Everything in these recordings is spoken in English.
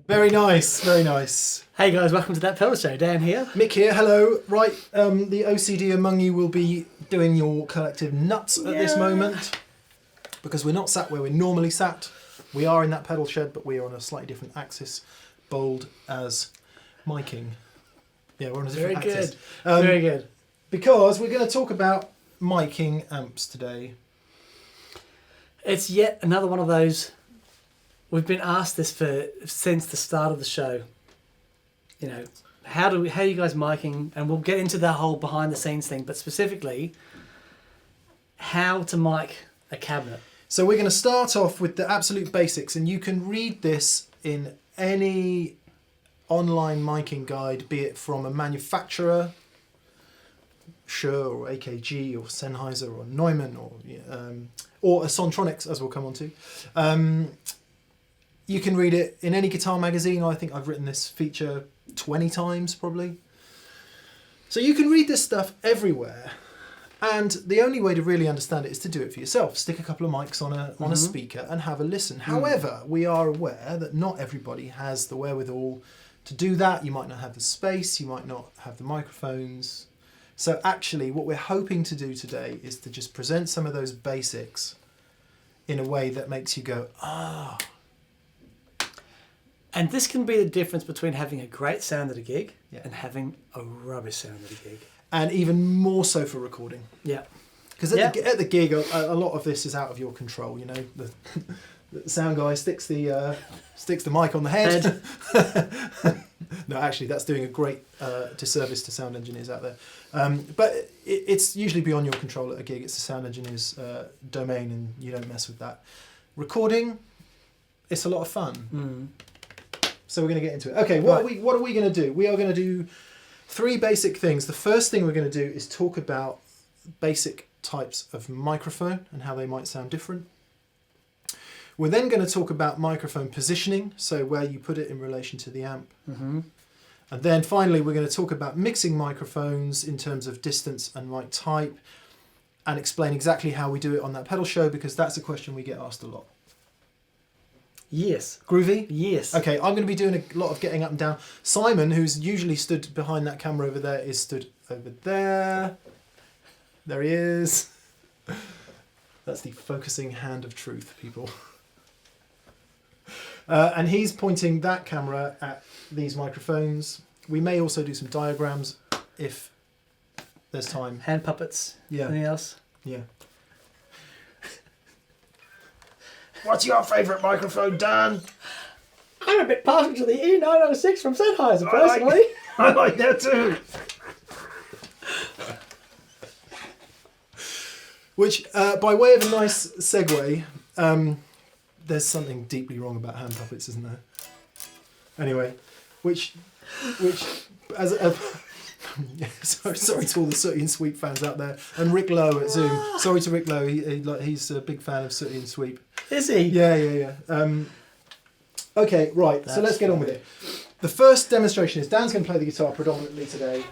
Very nice, very nice. Hey guys, welcome to That Pedal Show. Dan here. Mick here, hello. Right, the OCD among you will be doing your collective nuts at this moment. Because we're not sat where we're normally sat. We are in that pedal shed, but we are on a slightly different axis. Bold as miking. Yeah, we're on a different axis. Very good. Because we're going to talk about miking amps today. It's yet another one of those. We've been asked this since the start of the show. You know, how are you guys miking? And we'll get into the whole behind the scenes thing, but specifically, how to mic a cabinet. So we're going to start off with the absolute basics, and you can read this in any online miking guide, be it from a manufacturer, Shure or AKG or Sennheiser or Neumann or a Sontronics, as we'll come on to. You can read it in any guitar magazine. I think I've written this feature 20 times probably. So you can read this stuff everywhere. And the only way to really understand it is to do it for yourself. Stick a couple of mics on a speaker and have a listen. However, we are aware that not everybody has the wherewithal to do that. You might not have the space, you might not have the microphones. So actually what we're hoping to do today is to just present some of those basics in a way that makes you go, ah. And this can be the difference between having a great sound at a gig and having a rubbish sound at a gig. And even more so for recording. Yeah. Because at the gig, a lot of this is out of your control. You know, the sound guy sticks the mic on the head. No, actually, that's doing a great disservice to sound engineers out there. But it's usually beyond your control at a gig. It's the sound engineer's domain, and you don't mess with that. Recording, it's a lot of fun. So we're going to get into it. Okay, what are we going to do? We are going to do 3 basic things. The first thing we're going to do is talk about basic types of microphone and how they might sound different. We're then going to talk about microphone positioning, so where you put it in relation to the amp. And then finally we're going to talk about mixing microphones in terms of distance and mic type, and explain exactly how we do it on That Pedal Show, because that's a question we get asked a lot. Yes. Groovy? Yes. Okay, I'm going to be doing a lot of getting up and down. Simon, who's usually stood behind that camera over there, is stood over there. There he is. That's the focusing hand of truth, people. And he's pointing that camera at these microphones. We may also do some diagrams if there's time. Hand puppets. Yeah. Anything else? Yeah. What's your favourite microphone, Dan? I'm a bit partial to the E906 from Sennheiser, personally. I like that too. Which, by way of a nice segue, there's something deeply wrong about hand puppets, isn't there? Anyway, which, as a sorry to all the Sooty and Sweep fans out there, and Rick Lowe at Zoom. Sorry to Rick Lowe, he's a big fan of Sooty and Sweep. Is he? Yeah. Okay, right, so let's get on with it. The first demonstration is Dan's going to play the guitar predominantly today.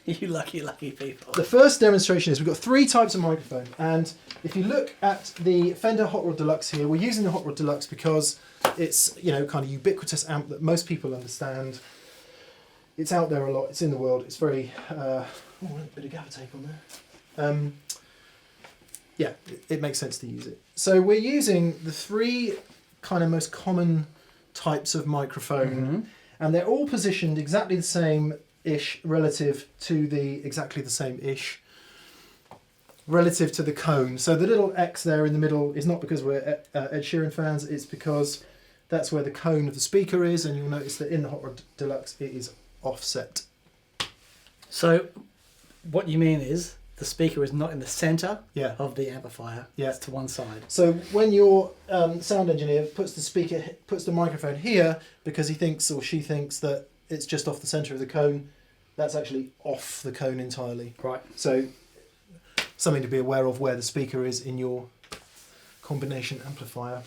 You lucky people. The first demonstration is we've got 3 types of microphone, and if you look at the Fender Hot Rod Deluxe here, we're using the Hot Rod Deluxe because it's, you know, kind of ubiquitous amp that most people understand. It's out there a lot, it's in the world, it's very, a bit of gaffer tape on there. Yeah, it makes sense to use it. So we're using the 3 kind of most common types of microphone, and they're all positioned exactly the same-ish relative to exactly the same-ish relative to the cone. So the little X there in the middle is not because we're Ed Sheeran fans, it's because that's where the cone of the speaker is, and you'll notice that in the Hot Rod Deluxe it is offset. So what you mean is the speaker is not in the centre of the amplifier. Yeah. It's to one side. So when your sound engineer puts the microphone here because he thinks or she thinks that it's just off the centre of the cone, that's actually off the cone entirely. Right. So something to be aware of where the speaker is in your combination amplifier.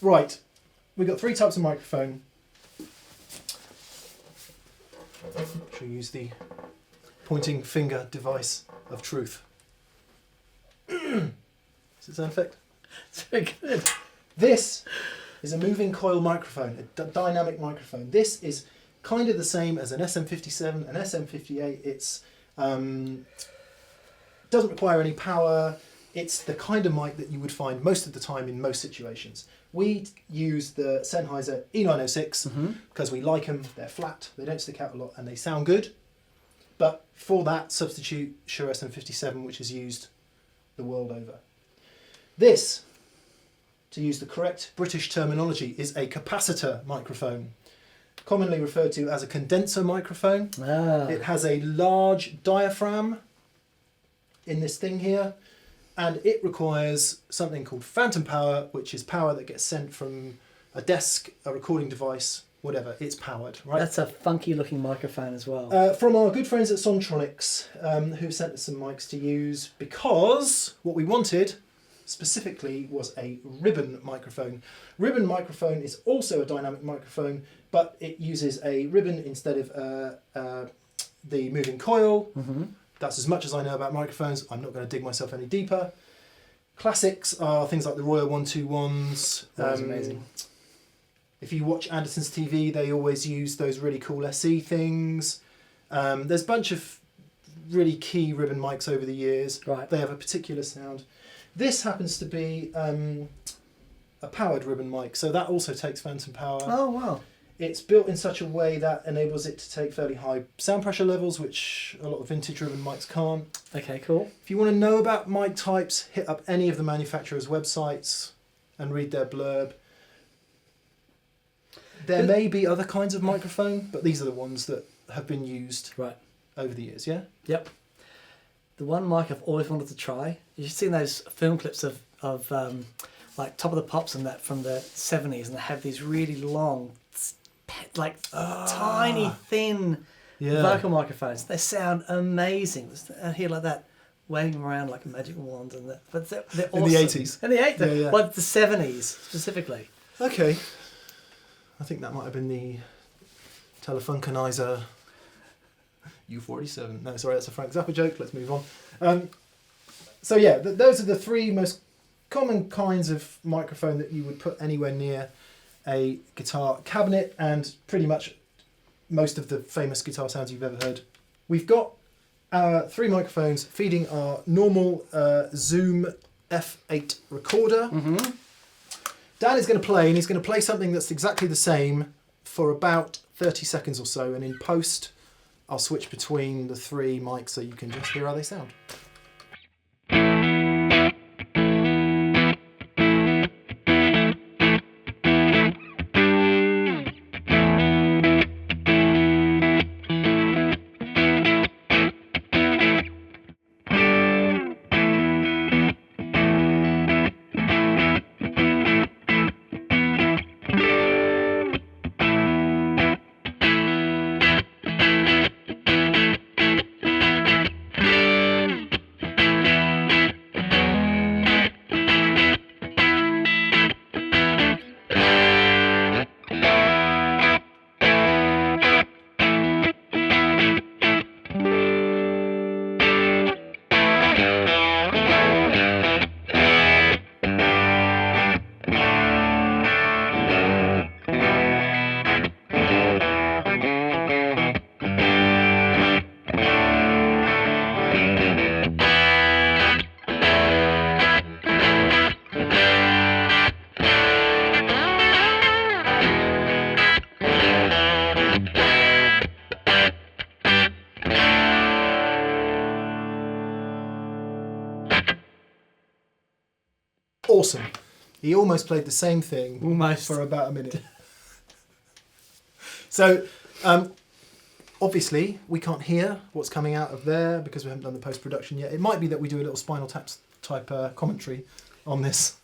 Right, we've got 3 types of microphone. Should we use the pointing finger device of truth? Does it sound effect? It's very good. This is a moving coil microphone, a dynamic microphone. This is kind of the same as an SM57, an SM58. It's doesn't require any power. It's the kind of mic that you would find most of the time in most situations. We use the Sennheiser E906 because we like them. They're flat, they don't stick out a lot, and they sound good. But for that, substitute Shure SM57, which is used the world over. This, to use the correct British terminology, is a capacitor microphone, commonly referred to as a condenser microphone. It has a large diaphragm in this thing here, and it requires something called phantom power, which is power that gets sent from a desk, a recording device, whatever. It's powered, right? That's a funky looking microphone as well. From our good friends at Sontronics, who sent us some mics to use, because what we wanted specifically was a ribbon microphone. Ribbon microphone is also a dynamic microphone, but it uses a ribbon instead of the moving coil. That's as much as I know about microphones. I'm not going to dig myself any deeper. Classics are things like the Royal 121s. That's amazing. If you watch Anderton's TV, they always use those really cool SE things. There's a bunch of really key ribbon mics over the years. Right. They have a particular sound. This happens to be a powered ribbon mic, so that also takes phantom power. Oh, wow. It's built in such a way that enables it to take fairly high sound pressure levels, which a lot of vintage ribbon mics can't. Okay, cool. If you want to know about mic types, hit up any of the manufacturers' websites and read their blurb. There may be other kinds of microphone, but these are the ones that have been used over the years, yeah? Yep. The one mic I've always wanted to try, you've seen those film clips of like Top of the Pops and that from the 70s, and they have these really long, tiny, thin vocal microphones. They sound amazing. I hear like that waving around like a magic wand, and that, but they're awesome. In the 80s. In the 80s, but the 70s specifically. Okay. I think that might have been the Telefuncanizer U47. No, sorry, that's a Frank Zappa joke. Let's move on. So yeah, those are the three most common kinds of microphone that you would put anywhere near a guitar cabinet, and pretty much most of the famous guitar sounds you've ever heard. We've got our three microphones feeding our normal Zoom F8 recorder. Dan is going to play, and he's going to play something that's exactly the same for about 30 seconds or so, and in post I'll switch between the three mics so you can just hear how they sound. Awesome. He almost played the same thing for about a minute. So, obviously, we can't hear what's coming out of there because we haven't done the post-production yet. It might be that we do a little Spinal Taps type commentary on this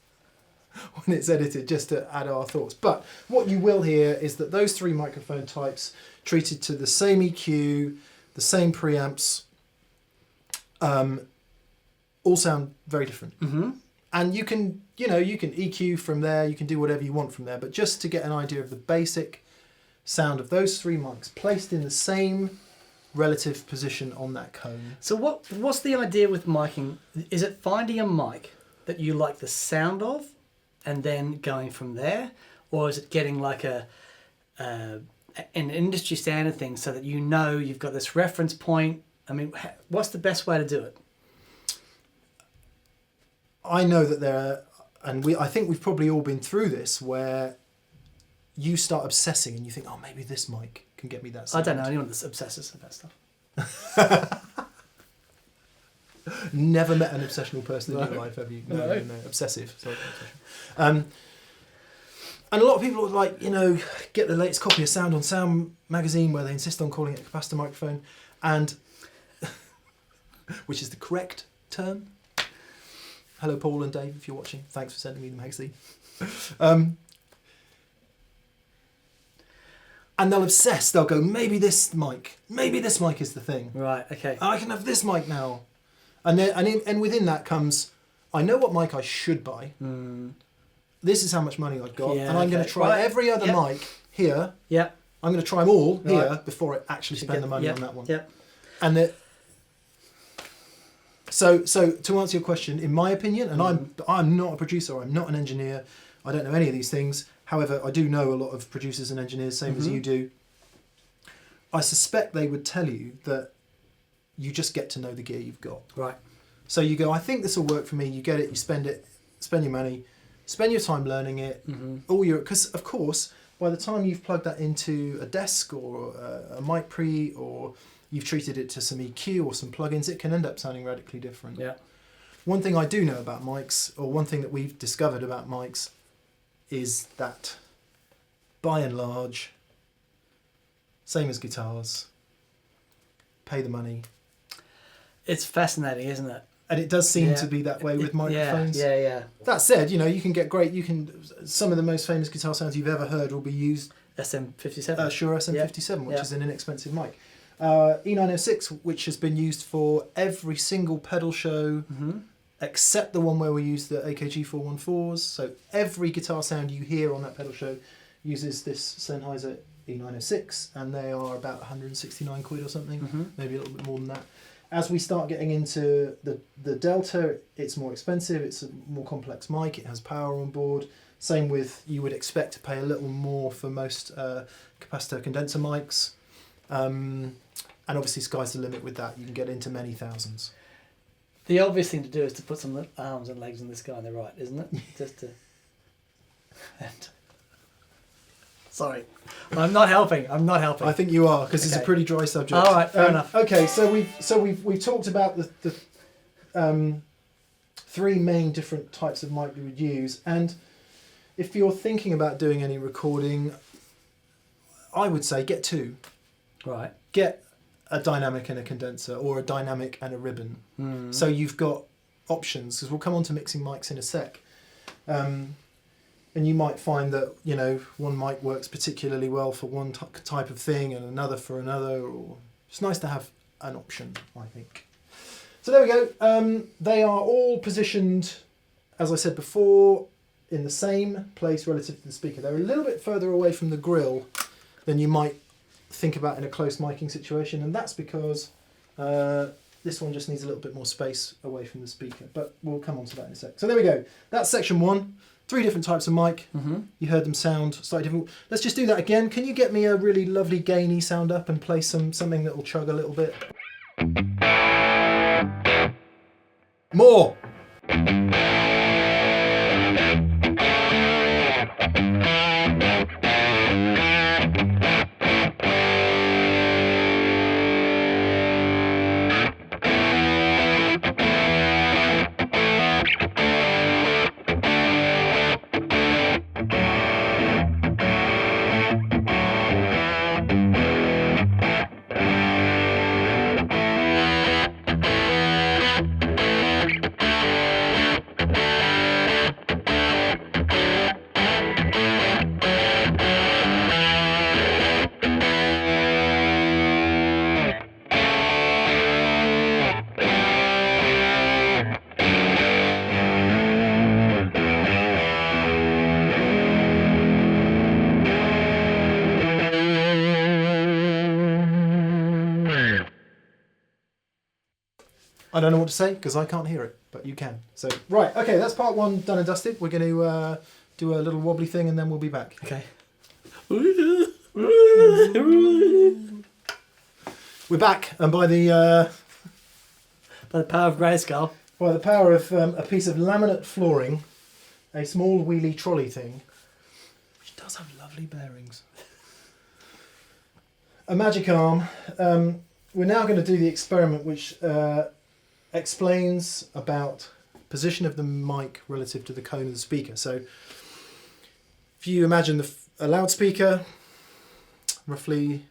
when it's edited, just to add our thoughts. But what you will hear is that those three microphone types, treated to the same EQ, the same preamps, all sound very different. And you can EQ from there, you can do whatever you want from there, but just to get an idea of the basic sound of those three mics placed in the same relative position on that cone. So what's the idea with miking? Is it finding a mic that you like the sound of and then going from there? or is it getting like an industry standard thing so that you know you've got this reference point? I mean, what's the best way to do it? I know that there are, and I think we've probably all been through this, where you start obsessing and you think, oh, maybe this mic can get me that sound. I don't know anyone that obsesses about stuff. Never met an obsessional person in your life, have you? No. Obsessive. Sorry, and a lot of people are like, get the latest copy of Sound on Sound magazine where they insist on calling it a capacitor microphone, and which is the correct term. Hello, Paul and Dave, if you're watching. Thanks for sending me the magazine. And they'll obsess. They'll go, maybe this mic is the thing. Right. Okay. I can have this mic now. And within that comes, I know what mic I should buy. This is how much money I've got, and I'm going to try every other mic here. Yeah. I'm going to try them all here before I actually spend the money on that one. Yep. And so to answer your question, in my opinion, and I'm not a producer, I'm not an engineer, I don't know any of these things. However, I do know a lot of producers and engineers, same as you do. I suspect they would tell you that you just get to know the gear you've got. Right. So you go, I think this will work for me. You get it, you spend your money, spend your time learning it. Because of course, by the time you've plugged that into a desk or a mic pre, or you've treated it to some EQ or some plugins, it can end up sounding radically different. Yeah. One thing I do know about mics, or one thing that we've discovered about mics, is that by and large, same as guitars, pay the money. It's fascinating, isn't it? And it does seem to be that way with microphones. Yeah. That said, you can get some of the most famous guitar sounds you've ever heard will be used. SM57. Shure SM57, which is an inexpensive mic. E906, which has been used for every single pedal show, except the one where we use the AKG 414s. So every guitar sound you hear on that pedal show uses this Sennheiser E906, and they are about 169 quid or something, maybe a little bit more than that. As we start getting into the Delta, it's more expensive, it's a more complex mic, it has power on board. Same with, you would expect to pay a little more for most capacitor condenser mics. And obviously sky's the limit with that, you can get into many thousands. The obvious thing to do is to put some arms and legs on this guy on the right, isn't it? Just to... Sorry, I'm not helping. I think you are, because it's a pretty dry subject. All right, fair enough. Okay, so we've talked about the three main different types of mic we would use, and if you're thinking about doing any recording, I would say get two. Right. Get a dynamic and a condenser, or a dynamic and a ribbon. So you've got options, because we'll come on to mixing mics in a sec. And you might find that, one mic works particularly well for one type of thing and another for another. Or it's nice to have an option, I think. So there we go. They are all positioned, as I said before, in the same place relative to the speaker. They're a little bit further away from the grill than you might think about in a close miking situation, and that's because this one just needs a little bit more space away from the speaker, but we'll come on to that in a sec. So there we go. That's section one. 3 different types of mic. You heard them sound slightly different. Let's just do that again. Can you get me a really lovely gainy sound up and play something that will chug a little bit? More! I don't know what to say because I can't hear it, but you can. So, right, okay, that's part one done and dusted. We're going to do a little wobbly thing, and then we'll be back. Okay. We're back, and by the power of Grayskull. by the power of a piece of laminate flooring, a small wheelie trolley thing, which does have lovely bearings, a magic arm. We're now going to do the experiment which explains about position of the mic relative to the cone of the speaker. So if you imagine a loudspeaker roughly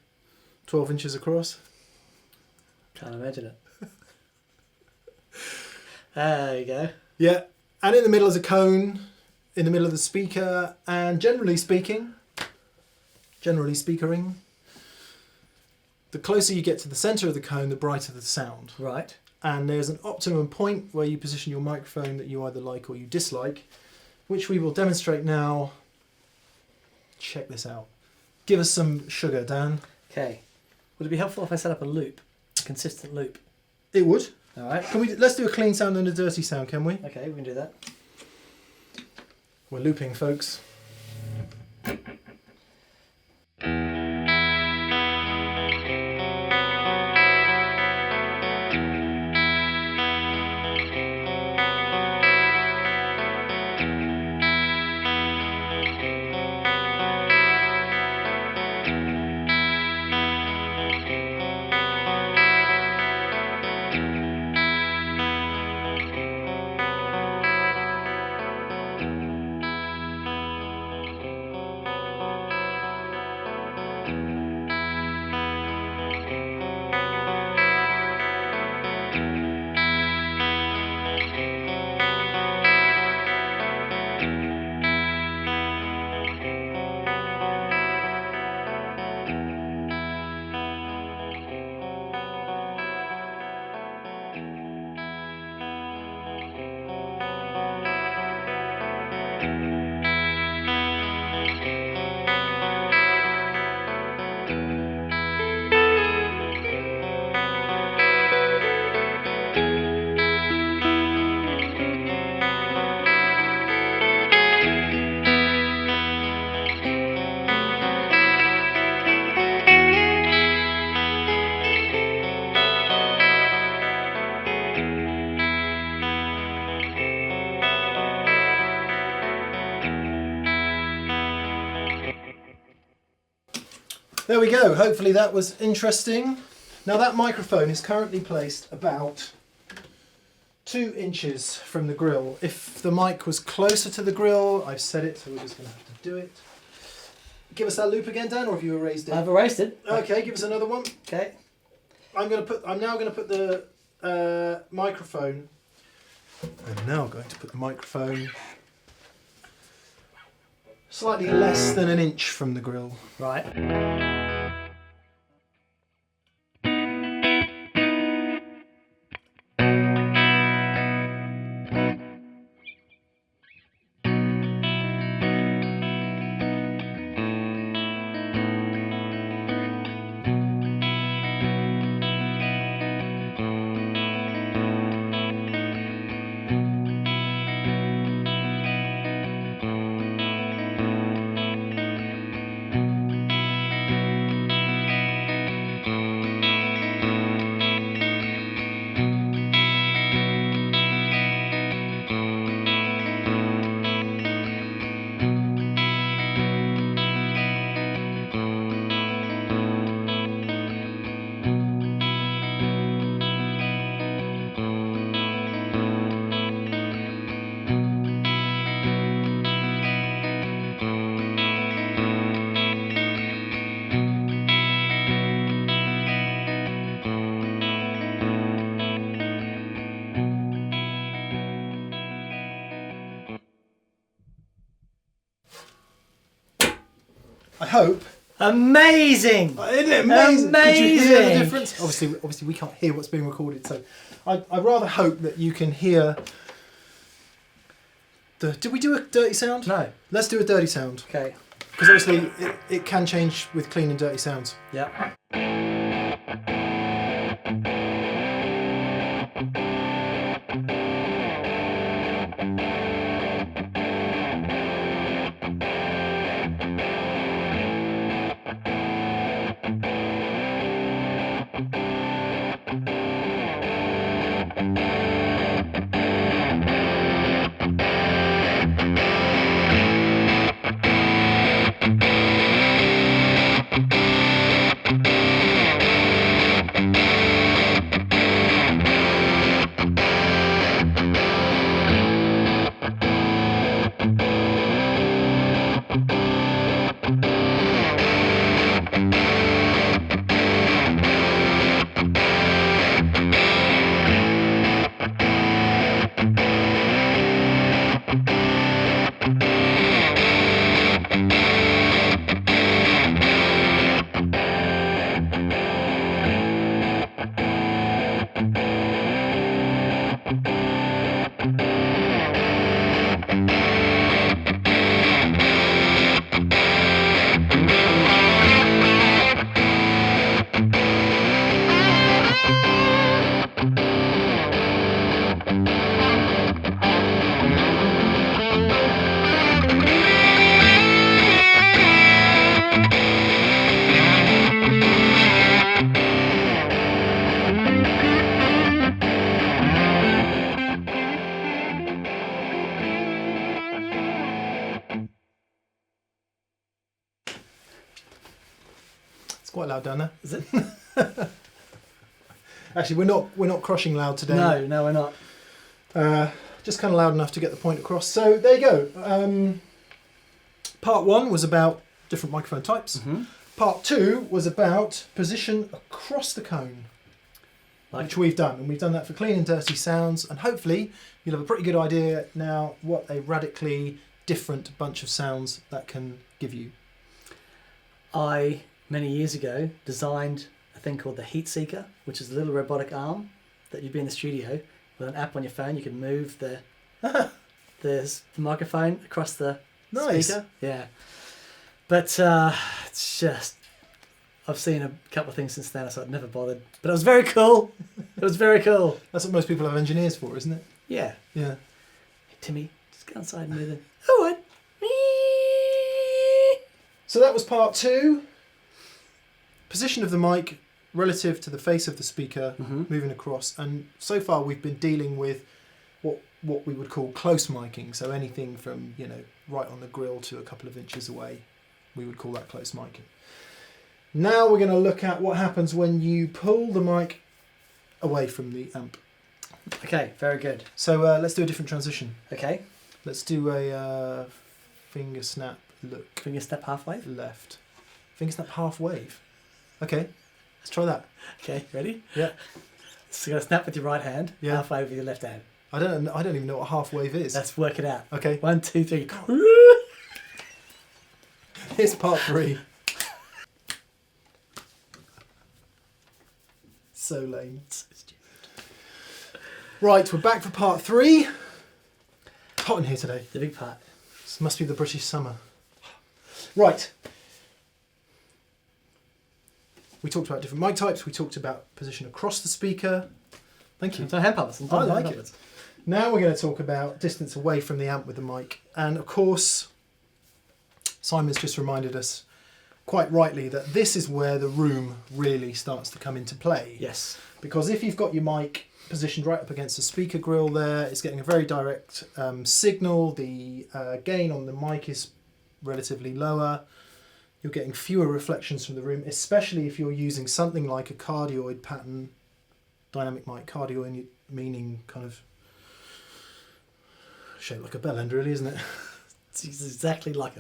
12 inches across. Can't imagine it. There you go. Yeah, and in the middle is a cone, in the middle of the speaker, and generally speaking, the closer you get to the centre of the cone, the brighter the sound. Right. And there's an optimum point where you position your microphone that you either like or you dislike, which we will demonstrate now. Check this out. Give us some sugar, Dan. Okay. Would it be helpful if I set up a loop, a consistent loop? It would. All right. Let's do a clean sound and a dirty sound, can we? Okay, we can do that. We're looping, folks. There we go. Hopefully that was interesting. Now that microphone is currently placed about 2 inches from the grill. If the mic was closer to the grill, I've set it, so we're just going to have to do it. Give us that loop again, Dan, or have you erased it? I've erased it. Okay, give us another one. Okay. I'm now going to put the microphone. I'm now going to put the microphone slightly less than an inch from the grill. Right. I hope. Amazing! Isn't it amazing? Could you hear the Amazing! difference? Obviously we can't hear what's being recorded, so I rather hope that you can hear the... Did we do a dirty sound? No. Let's do a dirty sound. Okay. Because obviously it can change with clean and dirty sounds. Yeah. quite loud down there. Is it? Actually, we're not crushing loud today. No, we're not. Just kind of loud enough to get the point across. So there you go. Part 1 was about different microphone types. Mm-hmm. Part 2 was about position across the cone, which we've done. And we've done that for clean and dirty sounds. And hopefully you'll have a pretty good idea now what a radically different bunch of sounds that can give you. I, many years ago, designed a thing called the Heat Seeker, which is a little robotic arm that you'd be in the studio with an app on your phone. You can move the microphone across the speaker. Yeah. But it's just, I've seen a couple of things since then, so I've never bothered. But it was very cool. It was very cool. That's what most people have engineers for, isn't it? Yeah. Yeah. Hey, Timmy, just go outside and move it. All right. So that was part 2. Position of the mic relative to the face of the speaker, moving across. And so far we've been dealing with what we would call close miking. So anything from, right on the grill to a couple of inches away, we would call that close miking. Now we're going to look at what happens when you pull the mic away from the amp. Okay, very good. So let's do a different transition. Okay. Let's do a finger snap look. Finger snap half wave? Left. Finger snap half wave. Okay, let's try that. Okay, ready? Yeah. So you're going to snap with your right hand, Yeah. half wave with your left hand. I don't even know what half wave is. Let's work it out. Okay. 1, 2, 3. Here's part 3. So lame. So stupid. Right, we're back for part 3. Hot in here today. The big part. This must be the British summer. Right. We talked about different mic types. We talked about position across the speaker. Thank you. So hand puppets. I like it. Now we're going to talk about distance away from the amp with the mic. And of course, Simon's just reminded us quite rightly that this is where the room really starts to come into play. Yes. Because if you've got your mic positioned right up against the speaker grill there, it's getting a very direct signal. The gain on the mic is relatively lower. You're getting fewer reflections from the room, especially if you're using something like a cardioid pattern, dynamic mic. Cardioid meaning kind of shaped like a bell end, really, isn't it? It's exactly like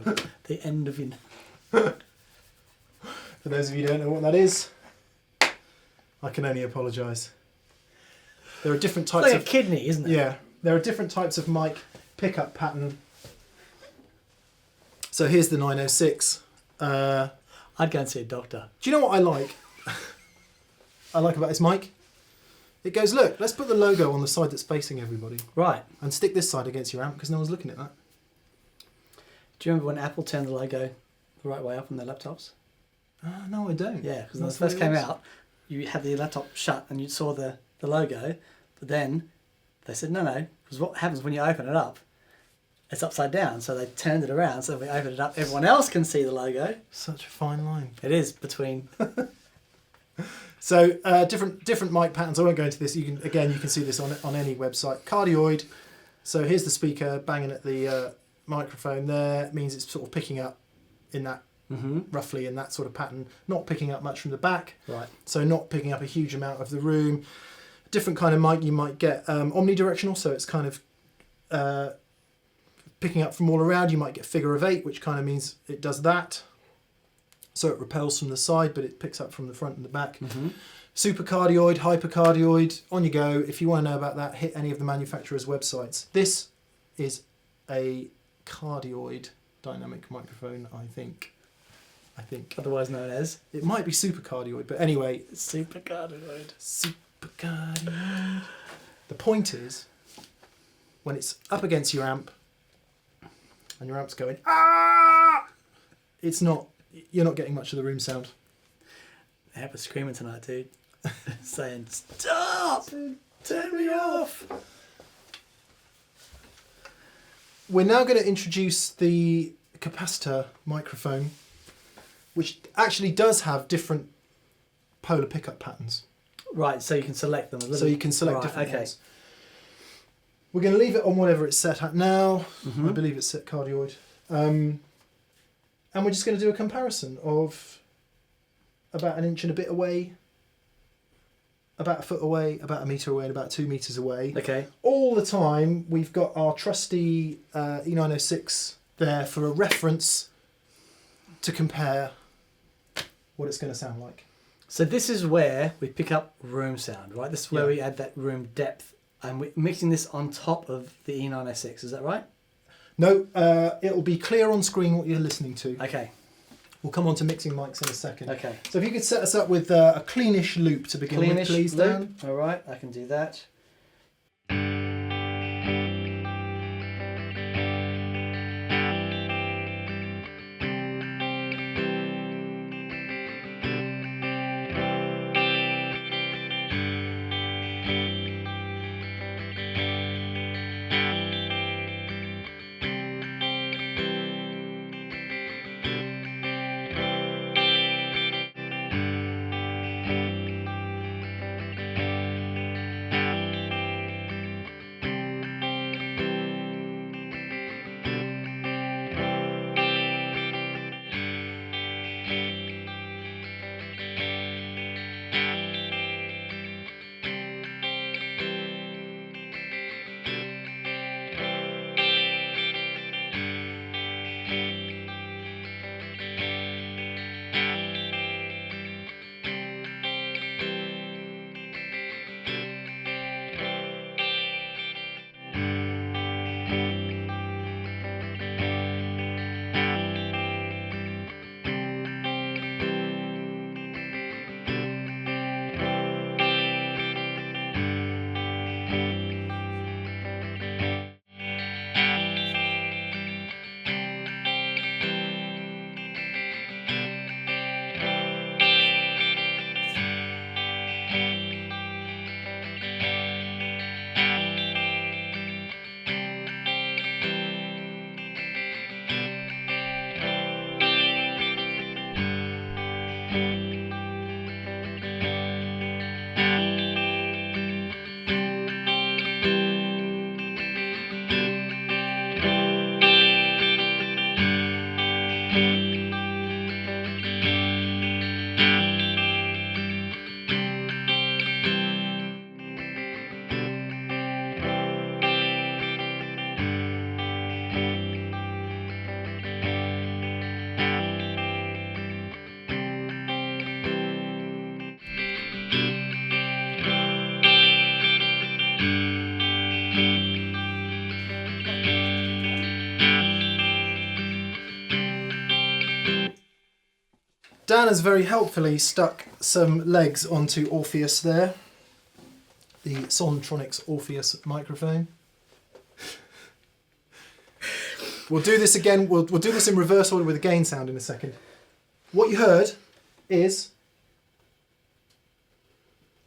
the end of your... For those of you who don't know what that is, I can only apologise. There are different types It's like of... a kidney, isn't it? Yeah, there are different types of mic pickup pattern. So here's the 906. I'd go and see a doctor. Do you know what I like? I like about this mic? It goes, look, let's put the logo on the side that's facing everybody. Right. And stick this side against your amp because no one's looking at that. Do you remember when Apple turned the logo the right way up on their laptops? No, I don't. Yeah, because when That's it first what it came is. out, you had the laptop shut and you saw the logo, but then they said, no, because what happens when you open it up, it's upside down, so they turned it around, so if we open it up, everyone else can see the logo. Such a fine line. It is between... So different mic patterns. I won't go into this. You can see this on any website. Cardioid. So here's the speaker banging at the microphone there. It means it's sort of picking up in that roughly in that sort of pattern. Not picking up much from the back. Right. So not picking up a huge amount of the room. Different kind of mic you might get omnidirectional. So it's kind of picking up from all around. You might get figure of 8, which kind of means it does that. So it repels from the side, but it picks up from the front and the back. Supercardioid, hypercardioid, on you go. If you want to know about that, hit any of the manufacturers' websites. This is a cardioid dynamic microphone, I think. Otherwise known as... It might be supercardioid, but anyway. Supercardioid. Supercardioid. The point is, when it's up against your amp, and your amp's going, ah! It's not... You're not getting much of the room sound. Amp was screaming tonight, dude. Saying, stop! Turn me off! We're now going to introduce the capacitor microphone, which actually does have different polar pickup patterns. Right, so you can select them a little. So you can select right, different okay. ones. We're going to leave it on whatever it's set at now. I believe it's set cardioid. And we're just going to do a comparison of about an inch and a bit away, about a foot away, about a metre away, and about 2 metres away. Okay. All the time, we've got our trusty E906 there for a reference to compare what it's going to sound like. So this is where we pick up room sound, right? This is where we add that room depth. And we're mixing this on top of the E906, is that right? No, it'll be clear on screen what you're listening to. Okay. We'll come on to mixing mics in a second. Okay. So if you could set us up with a cleanish loop to begin with, please, Dan. All right, I can do that. Dan has very helpfully stuck some legs onto Orpheus there, the Sontronics Orpheus microphone. We'll do this again, we'll do this in reverse order with a gain sound in a second. What you heard is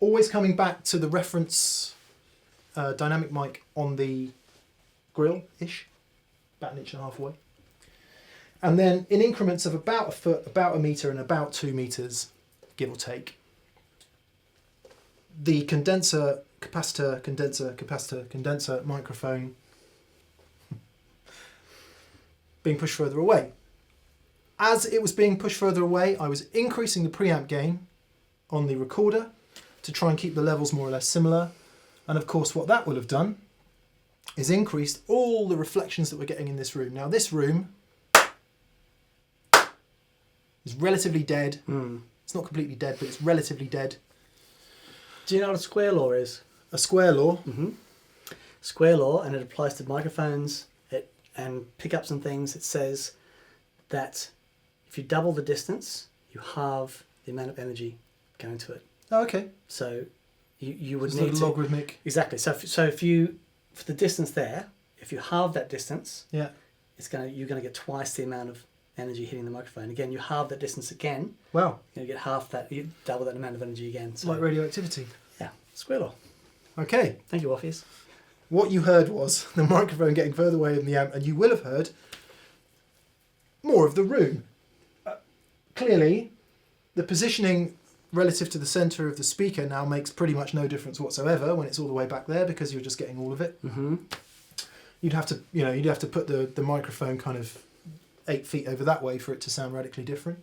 always coming back to the reference dynamic mic on the grill-ish, about an inch and a half away. And then in increments of about a foot, about a metre and about 2 metres, give or take. The condenser, capacitor, condenser, capacitor, condenser microphone being pushed further away. As it was being pushed further away, I was increasing the preamp gain on the recorder to try and keep the levels more or less similar. And of course what that will have done is increased all the reflections that we're getting in this room. Now this room is relatively dead. It's not completely dead, but it's relatively dead. Do you know what a square law is? A square law? Mm-hmm. Square law, and it applies to microphones and pickups and things. It says that if you double the distance, you halve the amount of energy going to it. Oh, okay. So you would It's need a logarithmic. Exactly. So if you, for the distance there, if you halve that distance, Yeah. you're going to get twice the amount of energy hitting the microphone. Again, you halve that distance again. Wow. You're going to get half that. You double that amount of energy again. It's So, like radioactivity. yeah, square law. Okay. Thank you, Orpheus. What you heard was the microphone getting further away in the amp, and you will have heard more of the room. Clearly, the positioning relative to the centre of the speaker now makes pretty much no difference whatsoever when it's all the way back there, because you're just getting all of it. Mm-hmm. You'd have to put the microphone kind of 8 feet over that way for it to sound radically different.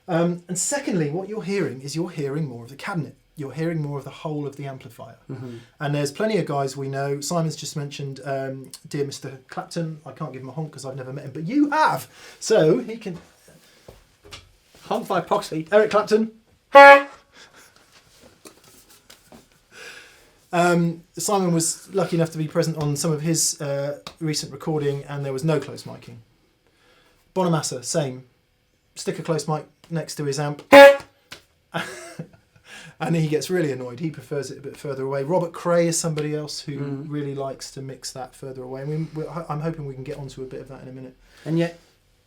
And secondly, what you're hearing is you're hearing more of the cabinet. You're hearing more of the whole of the amplifier. And there's plenty of guys we know. Simon's just mentioned dear Mr. Clapton. I can't give him a honk because I've never met him, but you have. So he can... Honk by proxy. Eric Clapton. Simon was lucky enough to be present on some of his recent recording, and there was no close miking. Bonamassa, same. Stick a close mic next to his amp. And he gets really annoyed. He prefers it a bit further away. Robert Cray is somebody else who really likes to mix that further away. I'm hoping we can get onto a bit of that in a minute. And yet,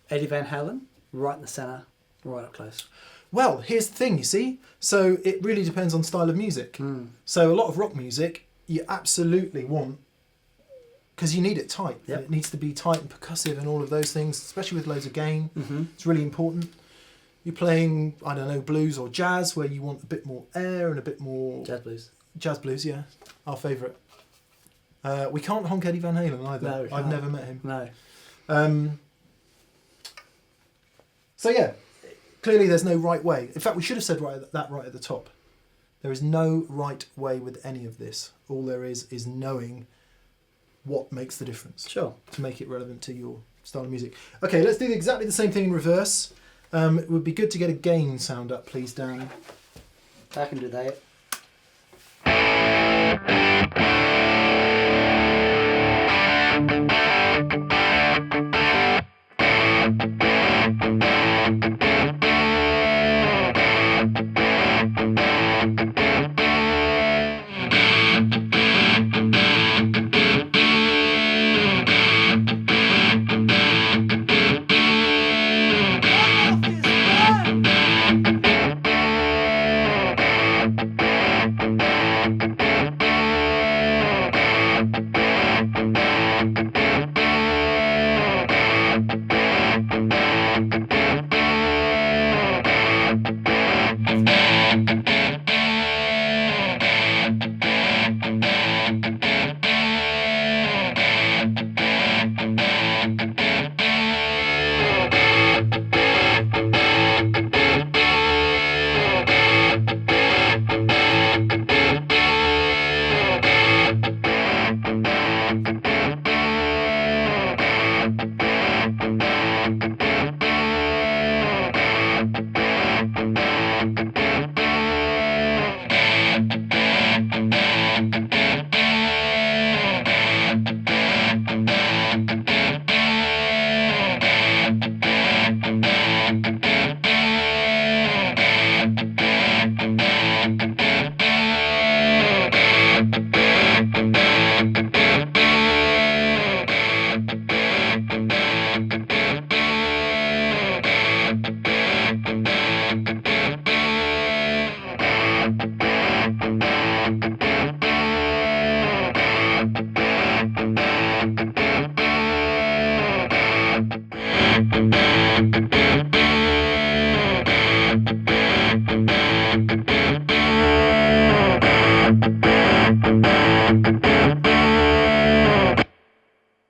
Eddie Van Halen, right in the centre, right up close. Well, here's the thing, you see. So it really depends on style of music. So a lot of rock music, you absolutely want, because you need it tight. Yep. It needs to be tight and percussive and all of those things, especially with loads of gain. It's really important. You're playing, I don't know, blues or jazz, where you want a bit more air and a bit more... Jazz blues. Jazz blues, yeah. Our favourite. We can't honk Eddie Van Halen either. No, we can't. I've never met him. No. So yeah, clearly there's no right way. In fact, we should have said that right at the top. There is no right way with any of this. All there is knowing what makes the difference. Sure. To make it relevant to your style of music. Okay, let's do exactly the same thing in reverse. It would be good to get a gain sound up, please, Dan. I can do that.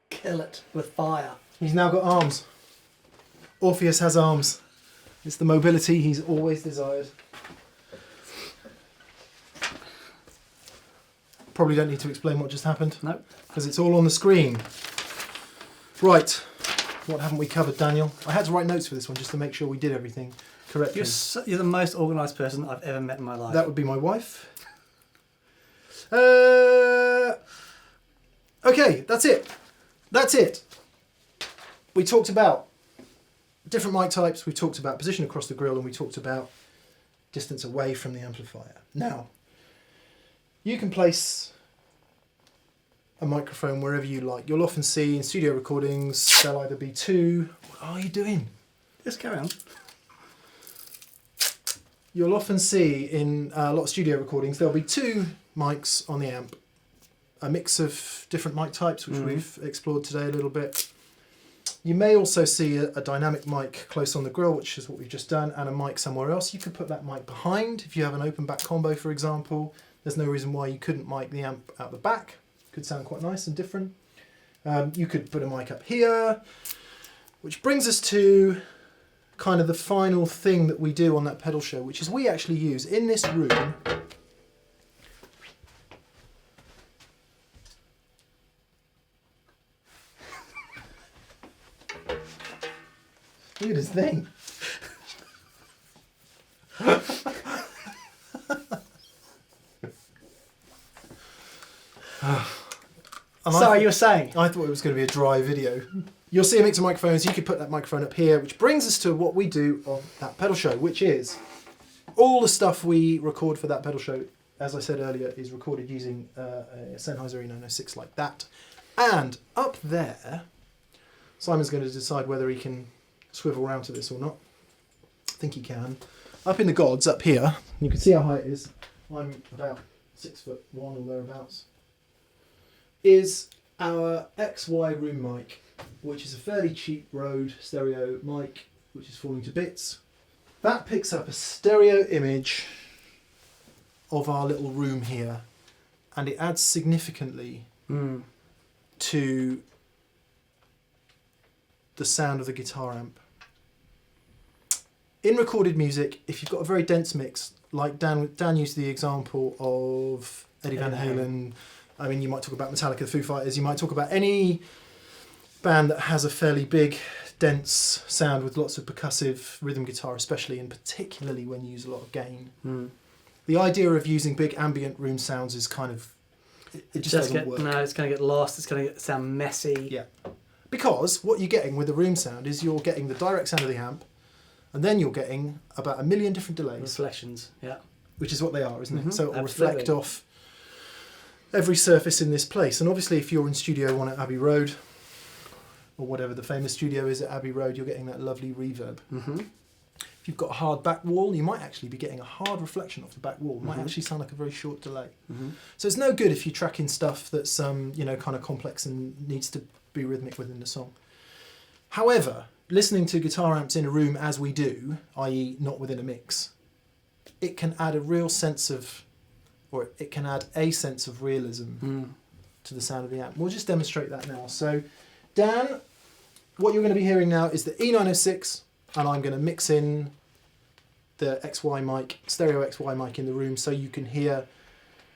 Kill it with fire. He's now got arms. Orpheus has arms. It's the mobility he's always desired. Probably don't need to explain what just happened. Nope. Because it's all on the screen. Right. What haven't we covered, Daniel? I had to write notes for this one just to make sure we did everything correctly. You're the most organised person I've ever met in my life. That would be my wife. Okay, that's it. That's it. We talked about different mic types, we talked about position across the grill, and we talked about distance away from the amplifier. Now, you can place a microphone wherever you like. You'll often see in studio recordings, there'll either be two... What are you doing? Just carry on. You'll often see in a lot of studio recordings, there'll be two mics on the amp. A mix of different mic types, which we've explored today a little bit. You may also see a dynamic mic close on the grill, which is what we've just done, and a mic somewhere else. You could put that mic behind. If you have an open back combo, for example, there's no reason why you couldn't mic the amp out the back. Could sound quite nice and different. You could put a mic up here, which brings us to kind of the final thing that we do on that pedal show, which is we actually use in this room. Look at this thing. Sorry, you were saying? I thought it was going to be a dry video. You'll see a mix of microphones. You could put that microphone up here, which brings us to what we do on that pedal show, which is all the stuff we record for that pedal show, as I said earlier, is recorded using a Sennheiser E906 like that. And up there, Simon's going to decide whether he can swivel around to this or not. I think he can. Up in the gods, up here, you can see how high it is. I'm about 6'1" or thereabouts. Is our XY room mic, which is a fairly cheap Rode stereo mic, which is falling to bits. That picks up a stereo image of our little room here, and it adds significantly to the sound of the guitar amp. In recorded music, if you've got a very dense mix, like Dan used the example of Eddie Van Halen. I mean, you might talk about Metallica, the Foo Fighters, you might talk about any band that has a fairly big, dense sound with lots of percussive rhythm guitar, especially, and particularly when you use a lot of gain. The idea of using big ambient room sounds is kind of, it just doesn't work. No, it's going to get lost, it's going to sound messy. Yeah. Because what you're getting with the room sound is you're getting the direct sound of the amp, and then you're getting about 1 million different delays. Reflections, yeah. Which is what they are, isn't it? So it'll absolutely. reflect off every surface in this place. And obviously if you're in Studio 1 at Abbey Road, or whatever the famous studio is at Abbey Road, you're getting that lovely reverb. If you've got a hard back wall, you might actually be getting a hard reflection off the back wall. It might actually sound like a very short delay. So it's no good if you're tracking stuff that's kind of complex and needs to be rhythmic within the song. However, listening to guitar amps in a room as we do, i.e. not within a mix, it can add a real sense of, or it can add a sense of realism to the sound of the amp. We'll just demonstrate that now. So Dan, what you're going to be hearing now is the E906, and I'm going to mix in the XY mic, stereo XY mic in the room, so you can hear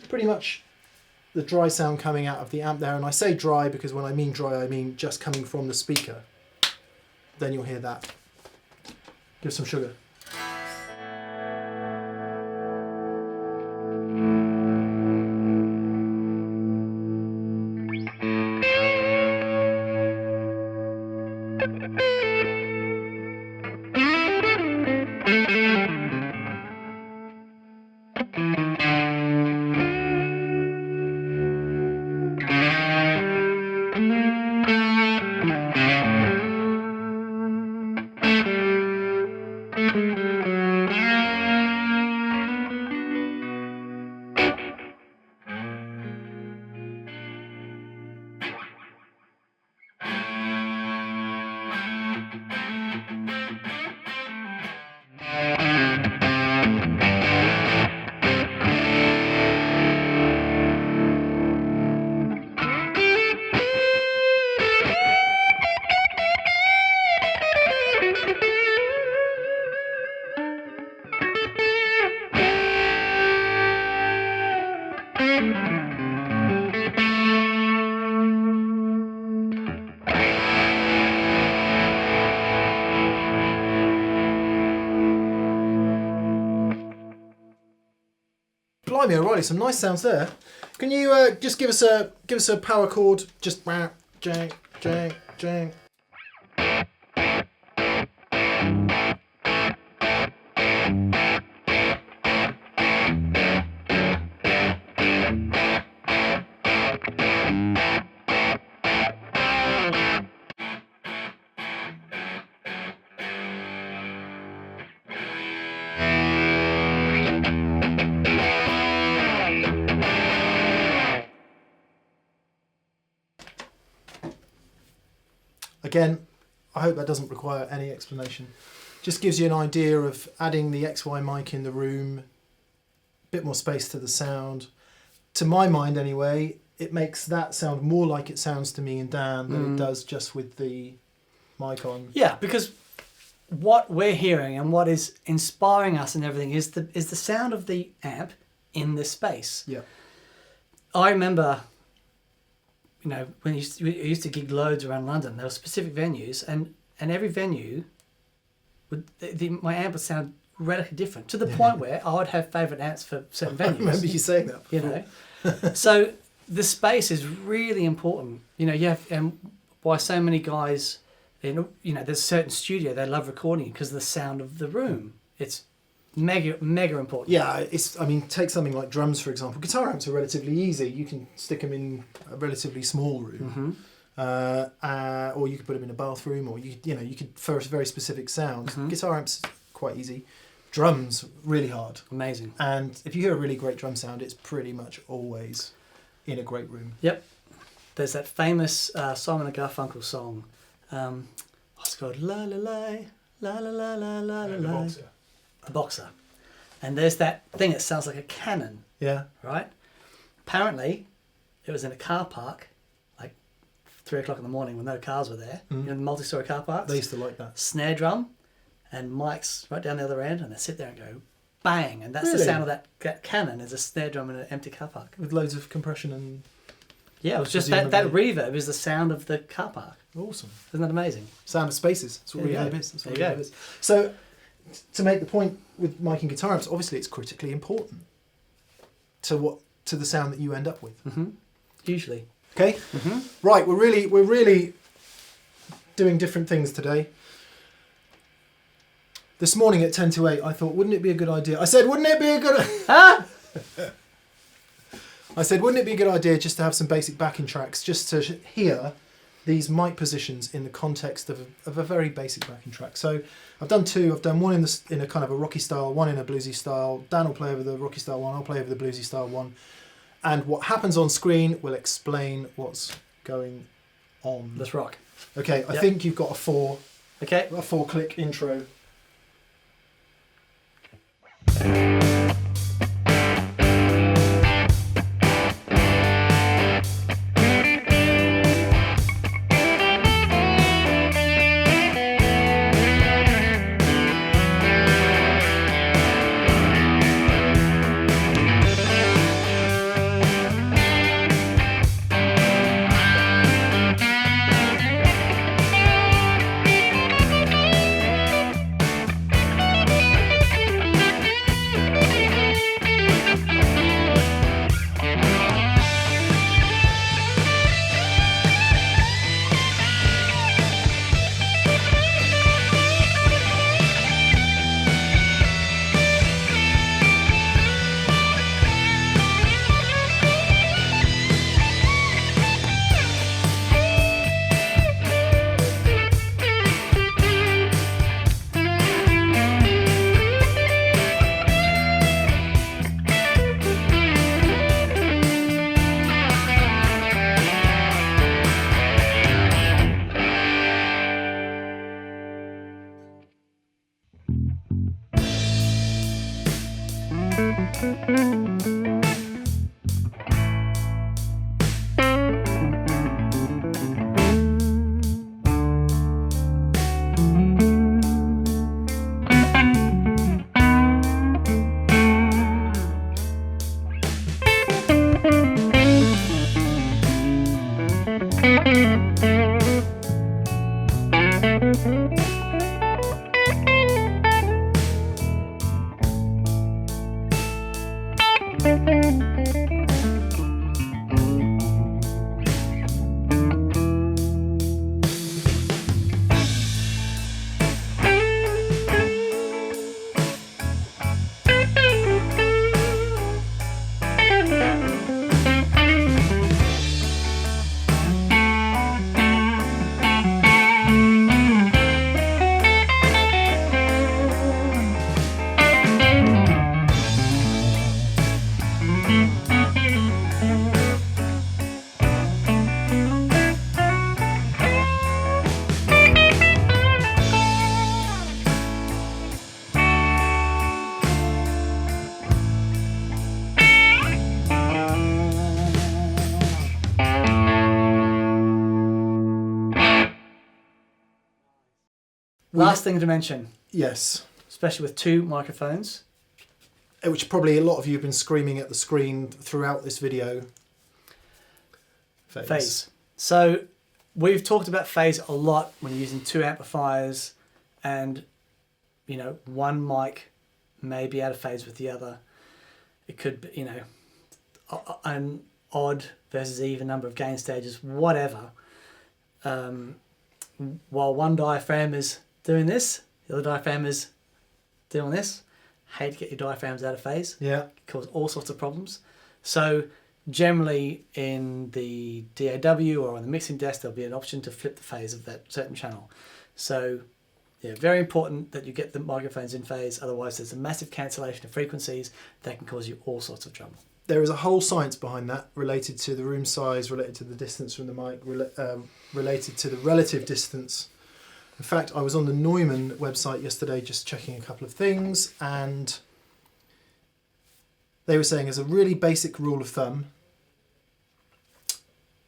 pretty much the dry sound coming out of the amp there. And I say dry because when I mean dry, I mean just coming from the speaker. Then you'll hear that. Give some sugar. Blimey O'Reilly, some nice sounds there. Can you just give us a power chord? Just jang, jang, jang. Again, I hope that doesn't require any explanation. Just gives you an idea of adding the XY mic in the room, a bit more space to the sound. To my mind anyway, it makes that sound more like it sounds to me and Dan than it does just with the mic on. Yeah, because what we're hearing and what is inspiring us and everything is the sound of the amp in this space. Yeah. I remember, when we used to gig loads around London, there were specific venues, and every venue my amp would sound radically different, to the point where I would have favourite amps for certain venues. I remember you saying that before. So the space is really important. You have, and why so many guys, there's a certain studio they love recording because of the sound of the room. It's mega important. Yeah, take something like drums, for example. Guitar amps are relatively easy. You can stick them in a relatively small room. Or you could put them in a bathroom, or you could, for a very specific sound. Guitar amps, quite easy. Drums, really hard. Amazing. And if you hear a really great drum sound, it's pretty much always in a great room. Yep. There's that famous Simon and Garfunkel song. What's it called? La la la, la la la la la la. The Boxer. And there's that thing that sounds like a cannon. Yeah. Right? Apparently, it was in a car park, 3:00 in the morning when no cars were there, in multi-story car parks. They used to like that. Snare drum and mics right down the other end, and they sit there and go bang, and that's the Really? sound of that cannon, is a snare drum in an empty car park. With loads of compression and... Yeah, it was just that reverb is the sound of the car park. Awesome. Isn't that amazing? Sound of spaces. That's what There you reverb go. is. That's There what you reverb go. is. So, to make the point with miking guitar amps, obviously it's critically important to the sound that you end up with. Hugely. Okay? Right, we're really doing different things today. This morning at 10 to 8, I thought, wouldn't it be a good idea? I said, wouldn't it be a good... I said, wouldn't it be a good idea just to have some basic backing tracks, just to hear these mic positions in the context of a very basic backing track. So I've done two. I've done one in a kind of a rocky style, one in a bluesy style. Dan will play over the rocky style one, I'll play over the bluesy style one. And what happens on screen will explain what's going on. Let's rock. Okay, I think you've got a 4-click intro. Last thing to mention, Yes. especially with 2 microphones. Which probably a lot of you have been screaming at the screen throughout this video. Phase. So we've talked about phase a lot when you're using 2 amplifiers and, you know, one mic may be out of phase with the other. It could be, you know, an odd versus even number of gain stages, whatever. While one diaphragm is doing this, the other diaphragm is doing this. Hate to get your diaphragms out of phase. Yeah. Cause all sorts of problems. So generally in the DAW or on the mixing desk, there'll be an option to flip the phase of that certain channel. So yeah, very important that you get the microphones in phase. Otherwise there's a massive cancellation of frequencies that can cause you all sorts of trouble. There is a whole science behind that, related to the room size, related to the distance from the mic, related to the relative distance. In fact, I was on the Neumann website yesterday just checking a couple of things, and they were saying as a really basic rule of thumb,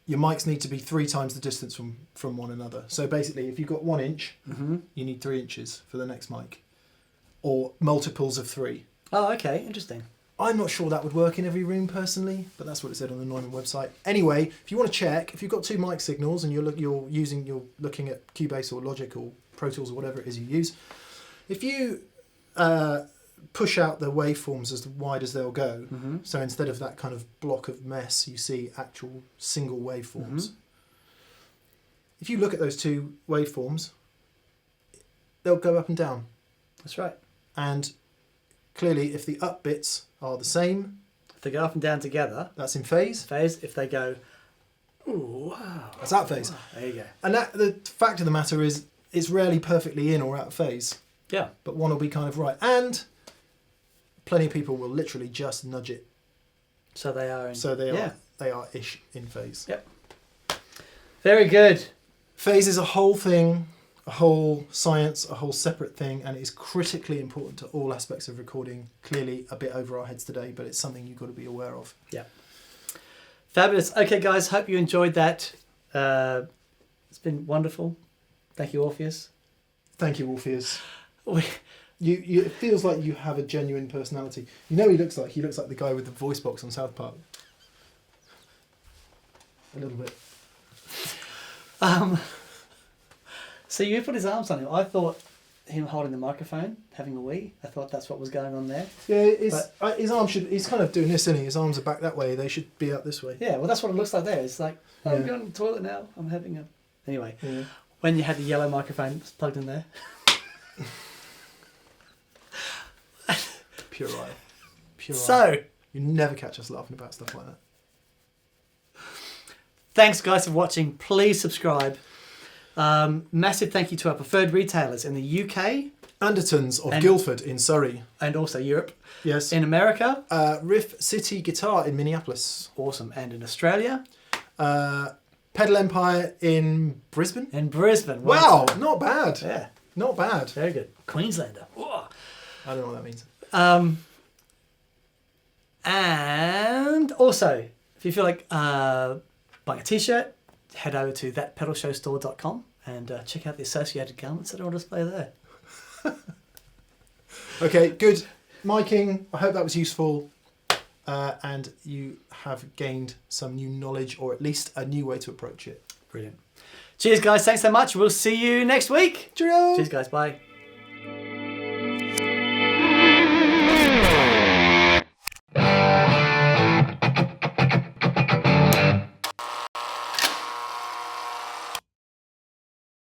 your mics need to be 3 times the distance from one another. So basically, if you've got 1 inch, you need 3 inches for the next mic, or multiples of 3. Oh, okay, interesting. I'm not sure that would work in every room personally, but that's what it said on the Neumann website. Anyway, if you want to check, if you've got 2 mic signals and you're looking at Cubase or Logic or Pro Tools or whatever it is you use, if you push out the waveforms as wide as they'll go, so instead of that kind of block of mess, you see actual single waveforms. If you look at those 2 waveforms, they'll go up and down. That's right. And clearly, if the up bits are the same, If they go up and down together, that's in phase. phase. If they go, ooh, wow, That's out phase. wow, there you go. And the fact of the matter is, it's rarely perfectly in or out of phase, Yeah. but one will be kind of right. And plenty of people will literally just nudge it. So they are in. So they are ish in phase. Yep. Very good. Phase is a whole thing, a whole science, a whole separate thing, and it is critically important to all aspects of recording. Clearly a bit over our heads today, but it's something you've got to be aware of. Yeah. Fabulous. Okay, guys, hope you enjoyed that. It's been wonderful. Thank you, Orpheus. Thank you, Orpheus. We, You, it feels like you have a genuine personality. You know what he looks like? He looks like the guy with the voice box on South Park. A little bit. so you put his arms on him. I thought him holding the microphone, having a wee. I thought that's what was going on there. Yeah, his arm should... He's kind of doing this, isn't he? His arms are back that way. They should be out this way. Yeah, well, that's what it looks like there. It's like, oh, I'm Yeah. going to the toilet now. I'm having a... Anyway, Yeah. when you had the yellow microphone plugged in there. Pure eye. Pure eye. So, You never catch us laughing about stuff like that. thanks, guys, for watching. Please subscribe. Massive thank you to our preferred retailers in the UK. Andertons of And- Guildford in Surrey. And also Europe. Yes. In America. Riff City Guitar in Minneapolis. Awesome. And in Australia. Pedal Empire in Brisbane. In Brisbane. Wow, not bad. Yeah. Not bad. Very good. Queenslander. Whoa. I don't know what that means. And also, if you feel like buying a t-shirt, head over to thatpedalshowstore.com and check out the associated garments that are on display there. Okay, good. Miking, I hope that was useful. And you have gained some new knowledge, or at least a new way to approach it. Brilliant. Cheers, guys. Thanks so much. We'll see you next week. Cheerio! Cheers, guys. Bye.